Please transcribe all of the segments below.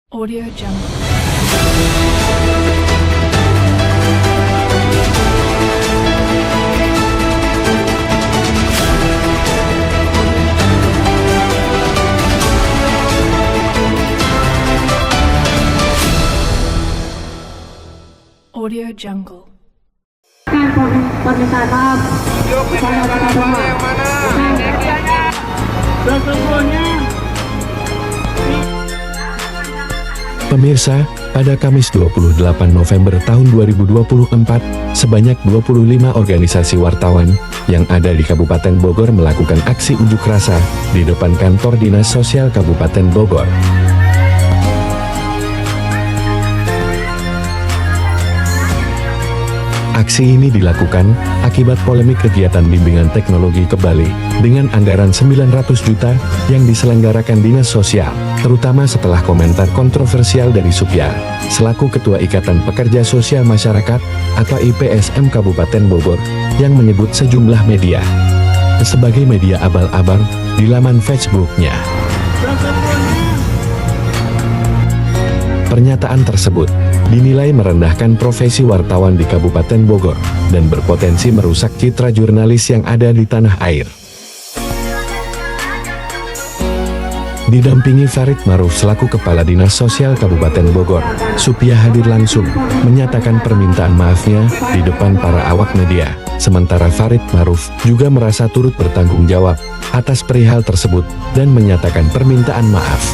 Audio Jungle. Audio Jungle. Permintaan maaf. Saya kata doa. Pemirsa, pada Kamis 28 November tahun 2024, sebanyak 25 organisasi wartawan yang ada di Kabupaten Bogor melakukan aksi unjuk rasa di depan kantor Dinas Sosial Kabupaten Bogor. Aksi ini dilakukan akibat polemik kegiatan bimbingan teknologi ke Bali dengan anggaran 900 juta yang diselenggarakan Dinas Sosial, terutama setelah komentar kontroversial dari Supya, selaku Ketua Ikatan Pekerja Sosial Masyarakat atau IPSM Kabupaten Bogor, yang menyebut sejumlah media sebagai media abal-abal di laman Facebooknya. Pernyataan tersebut dinilai merendahkan profesi wartawan di Kabupaten Bogor dan berpotensi merusak citra jurnalis yang ada di tanah air. Didampingi Farid Maruf selaku Kepala Dinas Sosial Kabupaten Bogor, Supya hadir langsung menyatakan permintaan maafnya di depan para awak media. Sementara Farid Maruf juga merasa turut bertanggung jawab atas perihal tersebut dan menyatakan permintaan maaf.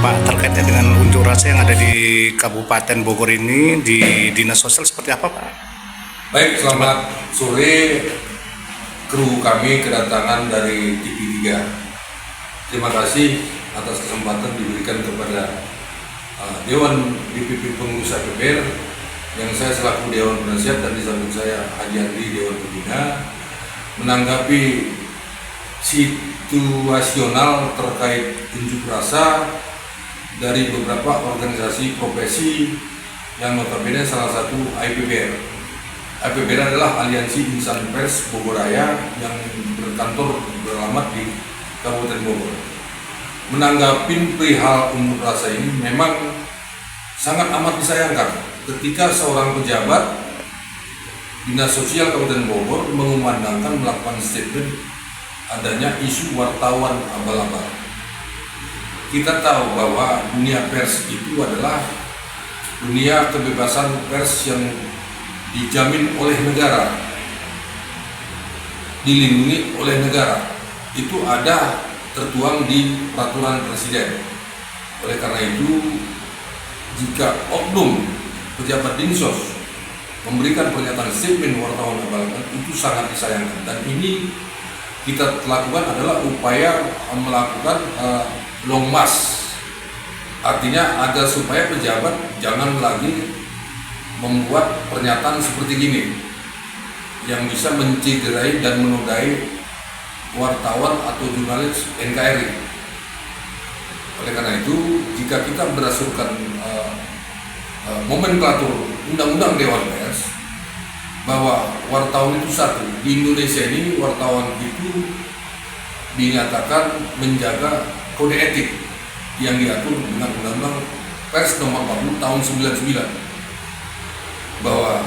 Pak, terkaitnya dengan unjuk rasa yang ada di Kabupaten Bogor ini di Dinas Sosial seperti apa, Pak? Baik, selamat sore. Kru kami kedatangan dari TV3. Terima kasih atas kesempatan diberikan kepada Dewan DPP Pengurus APBR yang saya selaku Dewan Penasihat dan di samping saya Haji Andri Dewan Pembina menanggapi situasional terkait unjuk rasa dari beberapa organisasi profesi yang notabene salah satu IPBR. IPBR adalah Aliansi Insan Pers Bogor Raya yang berkantor beralamat di Kabupaten Bogor. Menanggapi perihal unjuk rasa ini memang sangat amat disayangkan ketika seorang pejabat Dinas Sosial Kabupaten Bogor mengumandangkan melakukan statement adanya isu wartawan abal-abal. Kita tahu bahwa dunia pers itu adalah dunia kebebasan pers yang dijamin oleh negara, dilindungi oleh negara. Itu ada tertuang di peraturan presiden. Oleh karena itu, jika oknum pejabat Dinsos memberikan pernyataan statement wartawan abal-abal, itu sangat disayangkan. Dan ini kita lakukan adalah upaya melakukan long march, artinya agar supaya pejabat jangan lagi membuat pernyataan seperti gini yang bisa mencederai dan menodai wartawan atau jurnalis NKRI. Oleh karena itu, jika kita berdasarkan nomenklatur Undang-Undang Dewan Pers bahwa wartawan itu satu, di Indonesia ini wartawan itu dinyatakan menjaga kode etik yang diatur dengan Undang-Undang Pers nomor 40 tahun 99, bahwa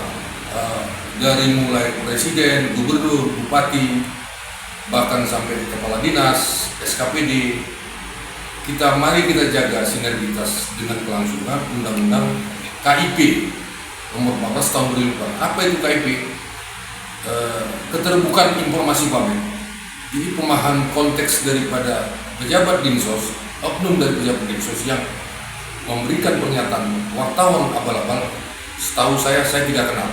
dari mulai presiden, gubernur, bupati, bahkan sampai kepala dinas, SKPD, mari kita jaga sinergitas dengan kelangsungan Undang-Undang KIP nomor 14 tahun 2004. Apa itu KIP? Keterbukaan informasi publik. Jadi pemahaman konteks daripada pejabat Dinsos, oknum dari pejabat Dinsos yang memberikan pernyataan wartawan abal-abal, setahu saya tidak kenal.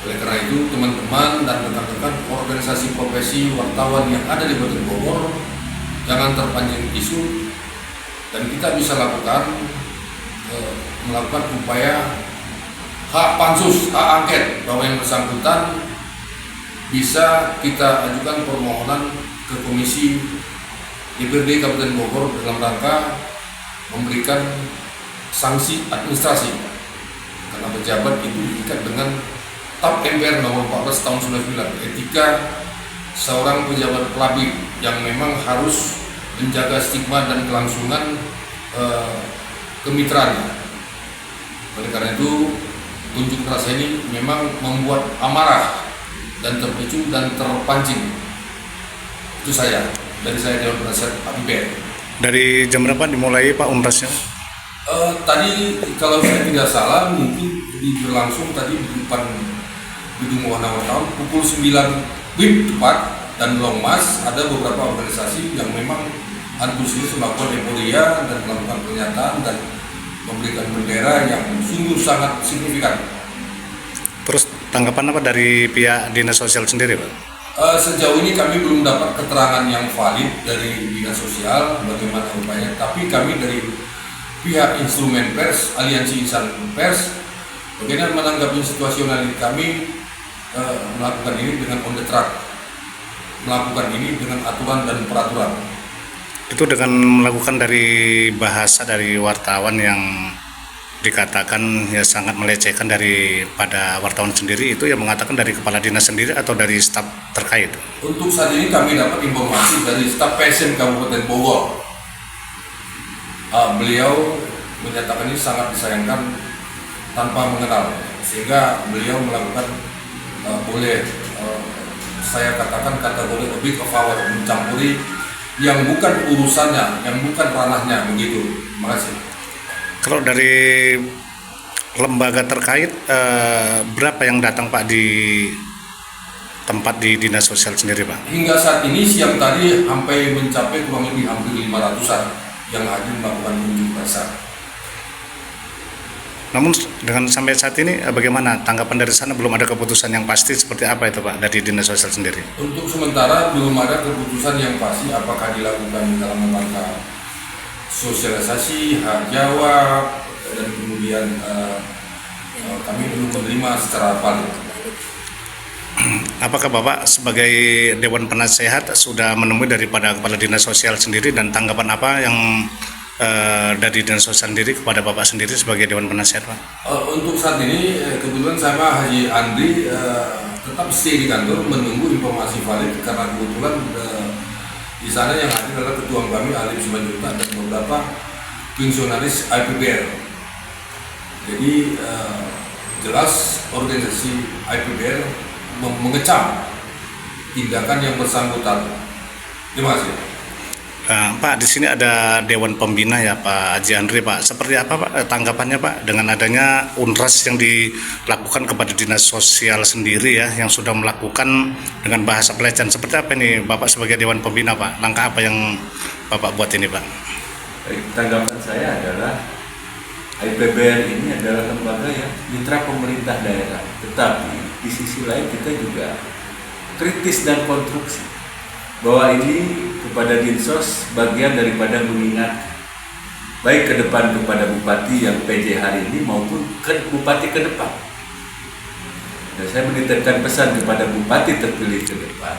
Oleh karena itu, teman-teman dan rekan-rekan organisasi profesi wartawan yang ada di Kabupaten Bogor, jangan terpancing isu, dan kita bisa melakukan upaya hak pansus, hak angket, bahwa yang bersangkutan bisa kita ajukan permohonan ke Komisi DPRD Kabupaten Bogor dalam rangka memberikan sanksi administrasi karena pejabat itu diikat dengan TAP MPR nomor 14 tahun 99, etika seorang pejabat publik yang memang harus menjaga stigma dan kelangsungan kemitraannya. Oleh karena itu, unjuk rasa ini memang membuat amarah dan terpicu dan terpancing. Itu dari saya Dewan Penasihat APBN. Dari jam berapa dimulai Pak unrasnya? Tadi kalau saya tidak salah mungkin berlangsung tadi di depan gedung Wahana Wartawan pukul 9 WIB tepat, dan Longmas ada beberapa organisasi yang memang antusias melakukan euforia dan melakukan pernyataan dan memberikan bendera yang sungguh sangat signifikan. Terus tanggapan apa dari pihak Dinas Sosial sendiri Pak? Sejauh ini kami belum dapat keterangan yang valid dari Dinas Sosial bagaimana upaya, tapi kami dari pihak instrumen pers, Aliansi Insan Pers, bagaimana menanggapi situasional kami melakukan ini dengan on the track, melakukan ini dengan aturan dan peraturan. Itu dengan melakukan dari bahasa dari wartawan yang dikatakan ya sangat melecehkan daripada wartawan sendiri, itu yang mengatakan dari kepala dinas sendiri atau dari staf terkait? Untuk saat ini kami dapat informasi dari staf PSM Kabupaten Bogor. Beliau menyatakan ini sangat disayangkan tanpa mengenal, sehingga beliau melakukan saya katakan kategori a bit of power, mencampuri yang bukan urusannya, yang bukan ranahnya, begitu. Terima kasih. Kalau dari lembaga terkait berapa yang datang Pak di tempat di Dinas Sosial sendiri Pak? Hingga saat ini siang tadi sampai mencapai kurang lebih hampir 500-an yang hadir melakukan unjuk rasa. Namun dengan sampai saat ini bagaimana tanggapan dari sana? Belum ada keputusan yang pasti seperti apa itu Pak dari Dinas Sosial sendiri? Untuk sementara belum ada keputusan yang pasti apakah dilakukan dalam rangka sosialisasi, hak jawab, dan kemudian kami belum menerima secara valid. Apakah Bapak sebagai Dewan Penasehat sudah menemui daripada Kepala Dinas Sosial sendiri, dan tanggapan apa yang dari Dinas Sosial sendiri kepada Bapak sendiri sebagai Dewan Penasehat Pak? Untuk saat ini kebetulan sama Haji Andri tetap stay di kantor menunggu informasi valid, karena kebetulan di sana yang hadir adalah ketua kami Alif Simanjuntak dan beberapa fungsionaris IPBR. Jadi jelas organisasi IPBR mengecam tindakan yang bersangkutan. Terima kasih. Pak, di sini ada Dewan Pembina ya Pak Haji Andri Pak. Seperti apa Pak tanggapannya Pak dengan adanya unras yang dilakukan kepada Dinas Sosial sendiri ya, yang sudah melakukan dengan bahasa pelecehan? Seperti apa ini Bapak sebagai Dewan Pembina Pak? Langkah apa yang Bapak buat ini Pak? Tanggapan saya adalah IPBR ini adalah lembaga yang mitra pemerintah daerah, tetapi di sisi lain kita juga kritis dan konstruksi bahwa ini kepada Dinsos bagian daripada mengingat baik ke depan kepada Bupati yang PJ hari ini maupun ke Bupati ke depan. Dan saya menitipkan pesan kepada Bupati terpilih ke depan,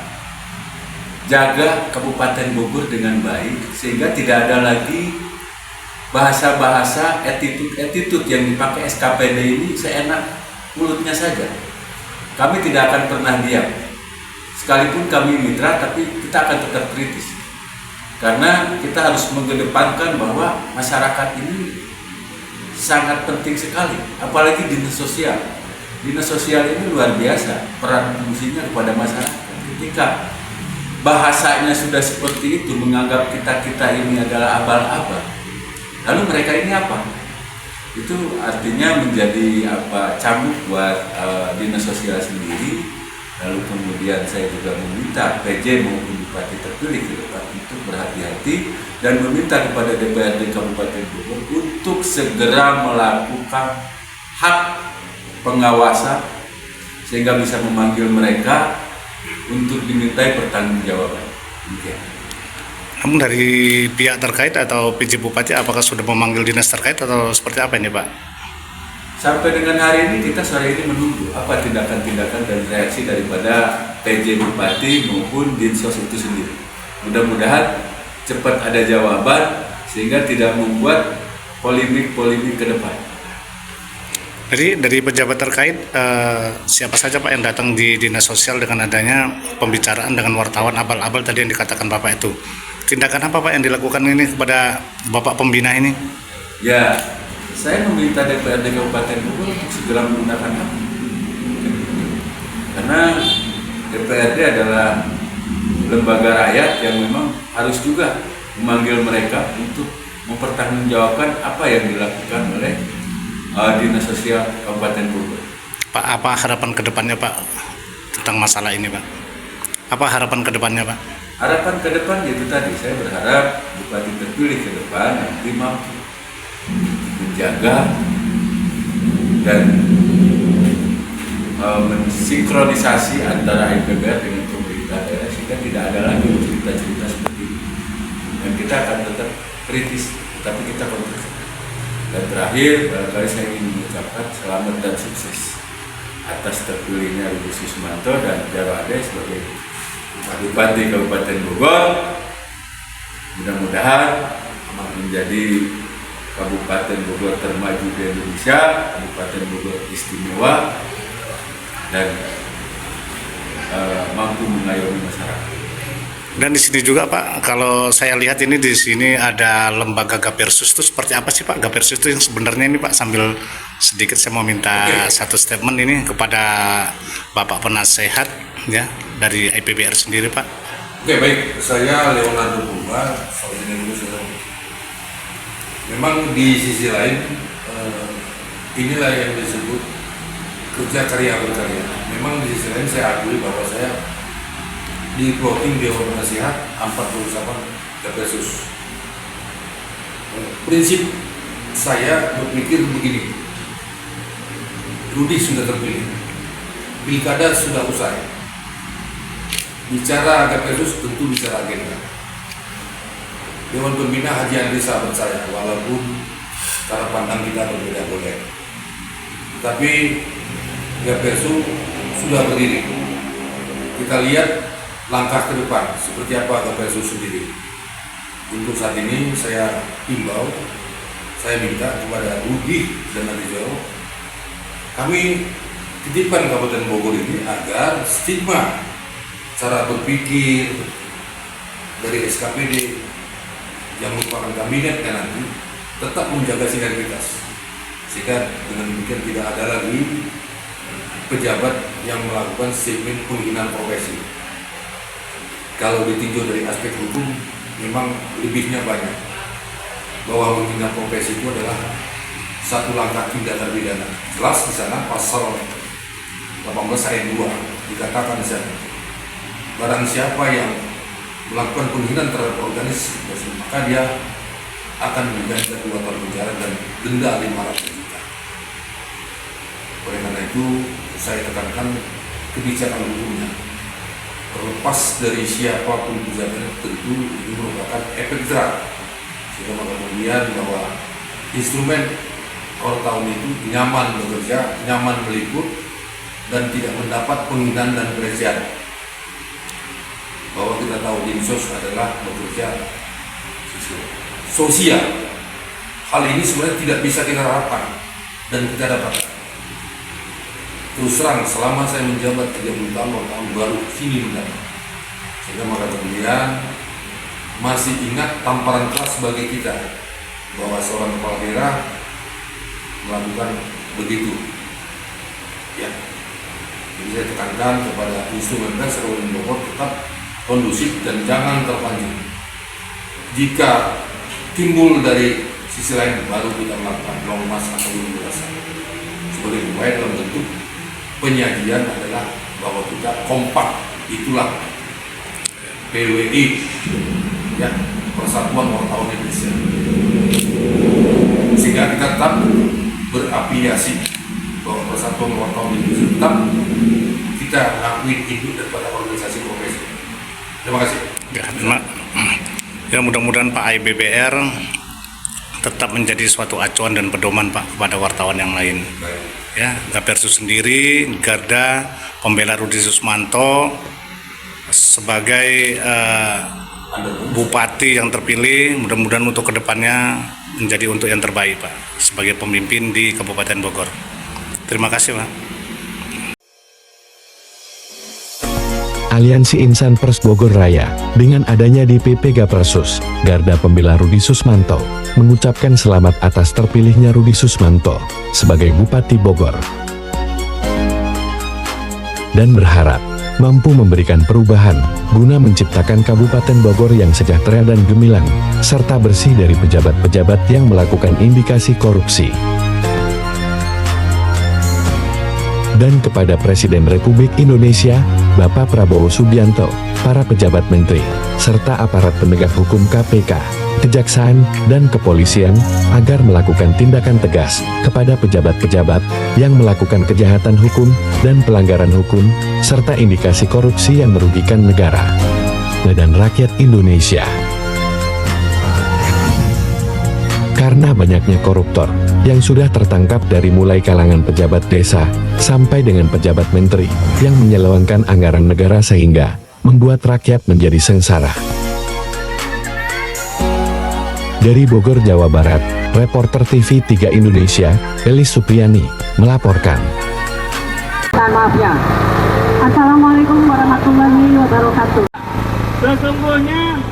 jaga Kabupaten Bogor dengan baik sehingga tidak ada lagi bahasa-bahasa attitude yang dipakai SKPD ini seenak mulutnya saja. Kami tidak akan pernah diam. Sekalipun kami mitra, tapi kita akan tetap kritis. Karena kita harus mengedepankan bahwa masyarakat ini sangat penting sekali, apalagi dinas sosial. Dinas sosial ini luar biasa peran fungsinya kepada masyarakat. Ketika bahasanya sudah seperti itu, menganggap kita ini adalah abal-abal, lalu mereka ini apa? Itu artinya menjadi cambuk buat dinas sosial sendiri. Lalu kemudian saya juga meminta PJ maupun Bupati terpilih ke depan untuk berhati-hati dan meminta kepada DPRD Kabupaten Bogor untuk segera melakukan hak pengawasan sehingga bisa memanggil mereka untuk dimintai pertanggungjawaban. Namun dari pihak terkait atau PJ Bupati apakah sudah memanggil dinas terkait atau seperti apa ini Pak? Sampai dengan hari ini kita sore ini menunggu apa tindakan-tindakan dan reaksi daripada PJ Bupati maupun Dinsos itu sendiri. Mudah-mudahan cepat ada jawaban sehingga tidak membuat polemik-polemik ke depan. Jadi dari pejabat terkait siapa saja Pak yang datang di dinas sosial dengan adanya pembicaraan dengan wartawan abal-abal tadi yang dikatakan Bapak itu? Tindakan apa Pak yang dilakukan ini kepada Bapak pembina ini? Ya, saya meminta DPRD Kabupaten Bogor untuk segera menggunakan hak. Karena DPRD adalah lembaga rakyat yang memang harus juga memanggil mereka untuk mempertanggungjawabkan apa yang dilakukan oleh Dinas Sosial Kabupaten Bogor. Pak, apa harapan ke depannya Pak tentang masalah ini Pak? Apa harapan ke depannya Pak? Harapan ke depan itu tadi, saya berharap bupati terpilih ke depan nanti mampu menjaga dan mensinkronisasi antara IPBR dengan pemerintah daerah sehingga tidak ada lagi cerita-cerita seperti ini. Dan kita akan tetap kritis, tapi kita konstruktif. Dan terakhir, barangkali saya ingin mengucapkan selamat dan sukses atas terpilihnya Ibu Susmanto dan Jarwo Ade sebagai Bupati Kabupaten Bogor. Mudah-mudahan menjadi Kabupaten Bogor termaju di Indonesia, Kabupaten Bogor istimewa dan mampu mengayomi masyarakat. Dan di sini juga Pak, kalau saya lihat ini di sini ada lembaga Gapersus itu seperti apa sih Pak? Gapersus itu yang sebenarnya ini Pak, sambil sedikit saya mau minta satu statement ini kepada Bapak Penasehat ya dari IPBR sendiri Pak. Oke, baik, saya Leonardo Purba. Memang di sisi lain inilah yang disebut kerja karya berkarya. Memang di sisi lain saya akui bahwa saya di plotting Dewan Penasehat 48 Gapersus. Prinsip saya berpikir begini, Rudi sudah terpilih, pilkada sudah usai, bicara Gapersus tentu bicara agenda. Dewan Pembina Haji Andri sahabat saya, walaupun cara pandang kita berbeda-beda, tapi Gapersus sudah berdiri. Kita lihat langkah ke depan seperti apa Gapersus sendiri. Untuk saat ini saya himbau, saya minta kepada Rudi dan Adijaro, kami titipkan Kabupaten Bogor ini agar stigma cara berpikir dari SKPD yang merupakan kabinetnya nanti tetap menjaga sinergitas, sehingga dengan demikian tidak ada lagi pejabat yang melakukan statement penghinaan profesi. Kalau ditinjau dari aspek hukum, memang lebihnya banyak. Bahwa menghina profesi itu adalah satu langkah tindakan pidana. Jelas di sana pasal 18 ayat 2 dikatakan di sana, barang siapa yang melakukan penghinaan terhadap organisasi, maka dia akan didenda 2 tahun penjara dan denda 500 juta. Oleh karena itu, saya tekankan kebijakan hukumnya. Terlepas dari siapapun pejabatnya, tentu ini merupakan efek jerak, sehingga kemudian bahwa instrumen wartawan itu nyaman bekerja, nyaman meliput, dan tidak mendapat penghinaan dan pelecehan. Bahwa kita tahu Dinsos adalah bekerja sosial. Hal ini sebenarnya tidak bisa kita harapkan dan kita dapatkan. Terus terang, selama saya menjabat 30 tahun baru sini mendapat. Sehingga maka kemudian masih ingat tamparan keras bagi kita bahwa seorang kepala daerah melakukan begitu. Ya, jadi saya tekankan kepada instrumen pers Kabupaten Bogor tetap kondusif dan jangan terpancing. Jika timbul dari sisi lain baru kita melakukan long march atau unjuk rasa. Sebagai upaya dalam bentuk penyajian adalah bahwa kita kompak, itulah PWI, ya, Persatuan Wartawan Indonesia, sehingga kita tetap berafiliasi bahwa Persatuan Wartawan Indonesia tetap kita akui hidup daripada organisasi profesi. Terima kasih. Ya, mudah-mudahan Pak IPBR tetap menjadi suatu acuan dan pedoman Pak kepada wartawan yang lain. Baik. Ya, Gapersus sendiri, Garda, pembela Rudi Susmanto sebagai Bupati yang terpilih, mudah-mudahan untuk kedepannya menjadi untuk yang terbaik Pak, sebagai pemimpin di Kabupaten Bogor. Terima kasih Pak. Aliansi Insan Pers Bogor Raya, dengan adanya DPP Gapersus, Garda Pembela Rudi Susmanto, mengucapkan selamat atas terpilihnya Rudi Susmanto sebagai Bupati Bogor. Dan berharap mampu memberikan perubahan guna menciptakan Kabupaten Bogor yang sejahtera dan gemilang, serta bersih dari pejabat-pejabat yang melakukan indikasi korupsi. Dan kepada Presiden Republik Indonesia, Bapak Prabowo Subianto, para pejabat menteri, serta aparat penegak hukum KPK, Kejaksaan, dan Kepolisian, agar melakukan tindakan tegas kepada pejabat-pejabat yang melakukan kejahatan hukum dan pelanggaran hukum, serta indikasi korupsi yang merugikan negara dan rakyat Indonesia. Karena banyaknya koruptor yang sudah tertangkap dari mulai kalangan pejabat desa sampai dengan pejabat menteri yang menyelewengkan anggaran negara sehingga membuat rakyat menjadi sengsara. Dari Bogor, Jawa Barat, reporter TV 3 Indonesia, Elis Supriyani, melaporkan. Maaf ya. Assalamualaikum warahmatullahi wabarakatuh. Sesungguhnya